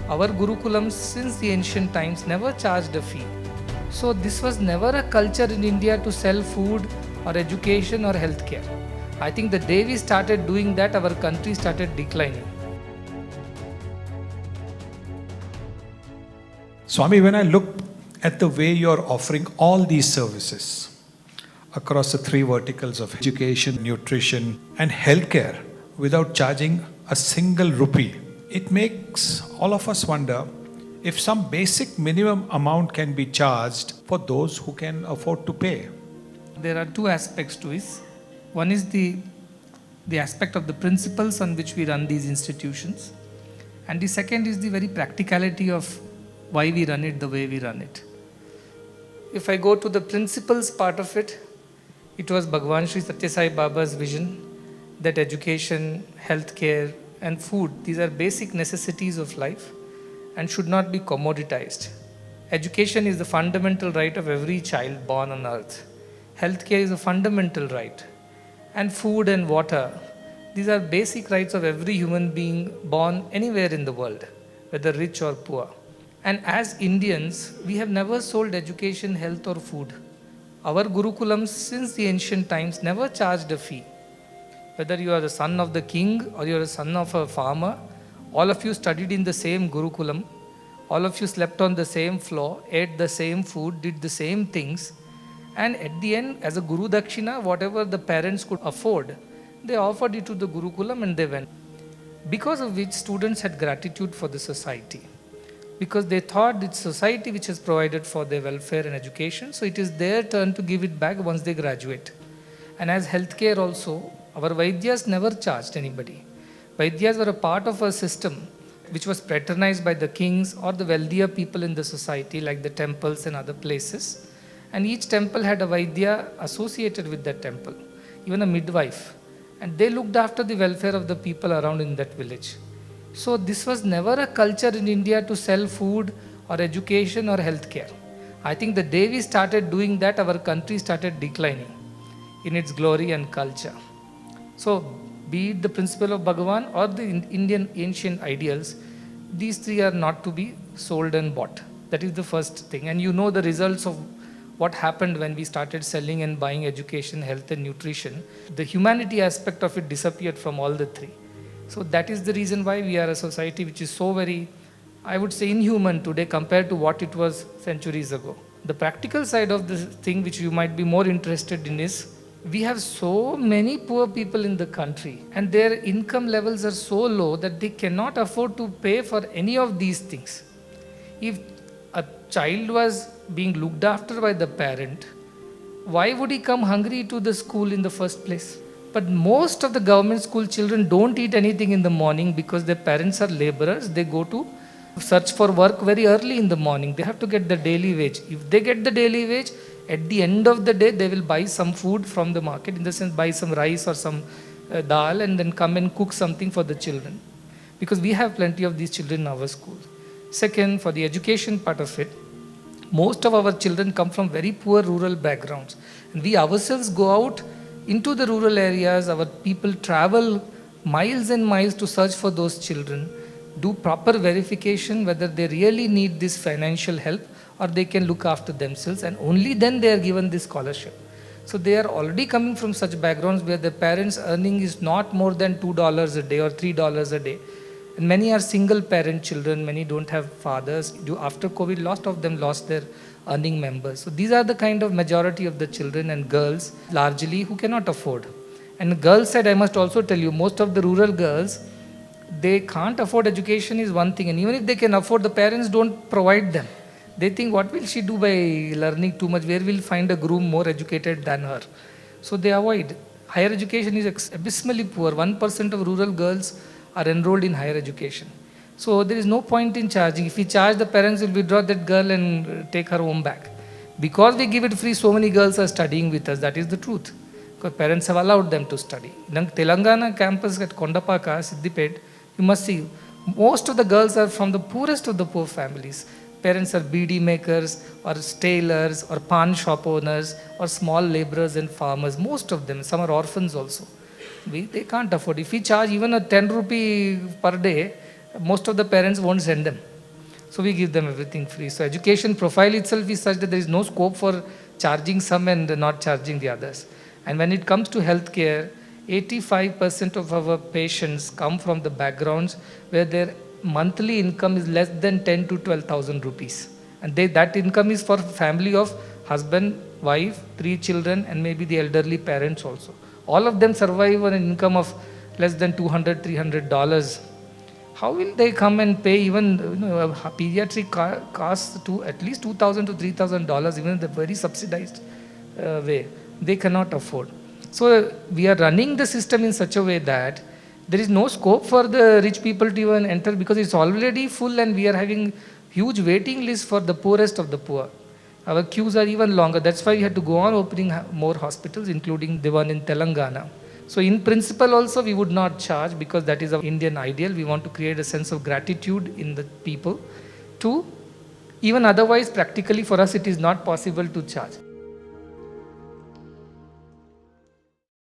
Our Gurukulams since the ancient times never charged a fee. So this was never a culture in India to sell food or education or healthcare. I think the day we started doing that, our country started declining. Swami, when I look at the way you're offering all these services across the three verticals of education, nutrition, and healthcare without charging a single rupee, it makes all of us wonder if some basic minimum amount can be charged for those who can afford to pay. There are two aspects to this. One is the aspect of the principles on which we run these institutions, and the second is the very practicality of why we run it the way we run it. If I go to the principles part of it, it was Bhagwan Sri Satya Sai Baba's vision that education, healthcare, and food, these are basic necessities of life and should not be commoditized. Education is the fundamental right of every child born on earth. Healthcare is a fundamental right. And food and water, these are basic rights of every human being born anywhere in the world, whether rich or poor. And as Indians, we have never sold education, health or food. Our Gurukulams since the ancient times never charged a fee. Whether you are the son of the king or you are the son of a farmer, all of you studied in the same Gurukulam, all of you slept on the same floor, ate the same food, did the same things, and at the end, as a Guru Dakshina, whatever the parents could afford, they offered it to the Gurukulam and they went. Because of which students had gratitude for the society. Because they thought it's society which has provided for their welfare and education, so it is their turn to give it back once they graduate. And as healthcare also, our Vaidyas never charged anybody. Vaidyas were a part of a system which was patronized by the kings or the wealthier people in the society, like the temples and other places. And each temple had a Vaidya associated with that temple, even a midwife. And they looked after the welfare of the people around in that village. So this was never a culture in India to sell food or education or healthcare. I think the day we started doing that, our country started declining in its glory and culture. So, be it the principle of Bhagavan or the Indian ancient ideals, these three are not to be sold and bought. That is the first thing. And you know the results of what happened when we started selling and buying education, health and nutrition. The humanity aspect of it disappeared from all the three. So that is the reason why we are a society which is so very, I would say, inhuman today compared to what it was centuries ago. The practical side of this thing which you might be more interested in is, we have so many poor people in the country and their income levels are so low that they cannot afford to pay for any of these things. If a child was being looked after by the parent, why would he come hungry to the school in the first place? But most of the government school children don't eat anything in the morning because their parents are laborers. They go to search for work very early in the morning. They have to get the daily wage. If they get the daily wage, at the end of the day, they will buy some food from the market, in the sense buy some rice or some dal and then come and cook something for the children. Because we have plenty of these children in our school. Second, for the education part of it, most of our children come from very poor rural backgrounds. And we ourselves go out into the rural areas, our people travel miles and miles to search for those children, do proper verification whether they really need this financial help or they can look after themselves, and only then they are given this scholarship. So they are already coming from such backgrounds where their parents' earning is not more than $2 a day or $3 a day. And many are single parent children, many don't have fathers. After COVID, lot of them lost their earning members. So these are the kind of majority of the children and girls largely who cannot afford. And the girls side, I must also tell you, most of the rural girls, they can't afford education is one thing. And even if they can afford, the parents don't provide them. They think, what will she do by learning too much? Where will find a groom more educated than her? So they avoid. Higher education is abysmally poor. 1% of rural girls are enrolled in higher education. So there is no point in charging. If we charge, the parents will withdraw that girl and take her home back. Because we give it free, so many girls are studying with us. That is the truth. Because parents have allowed them to study. In Telangana campus at Kondapaka, Siddipet, you must see, most of the girls are from the poorest of the poor families. Parents are beedi makers or tailors or pawn shop owners or small laborers and farmers. Most of them, some are orphans also. They can't afford. If we charge even a 10 rupee per day, most of the parents won't send them. So we give them everything free. So education profile itself is such that there is no scope for charging some and not charging the others. And when it comes to healthcare, 85% of our patients come from the backgrounds where their monthly income is less than 10 to 12,000 rupees. And that income is for family of husband, wife, 3 children, and maybe the elderly parents also. All of them survive on an income of less than $200, $300. How will they come and pay even a pediatric costs to at least $2,000 to $3,000, even in the very subsidized way? They cannot afford. So we are running the system in such a way that there is no scope for the rich people to even enter because it's already full, and we are having huge waiting list for the poorest of the poor. Our queues are even longer. That's why we had to go on opening more hospitals, including the one in Telangana. So in principle also we would not charge because that is our Indian ideal. We want to create a sense of gratitude in the people. Even otherwise practically for us it is not possible to charge.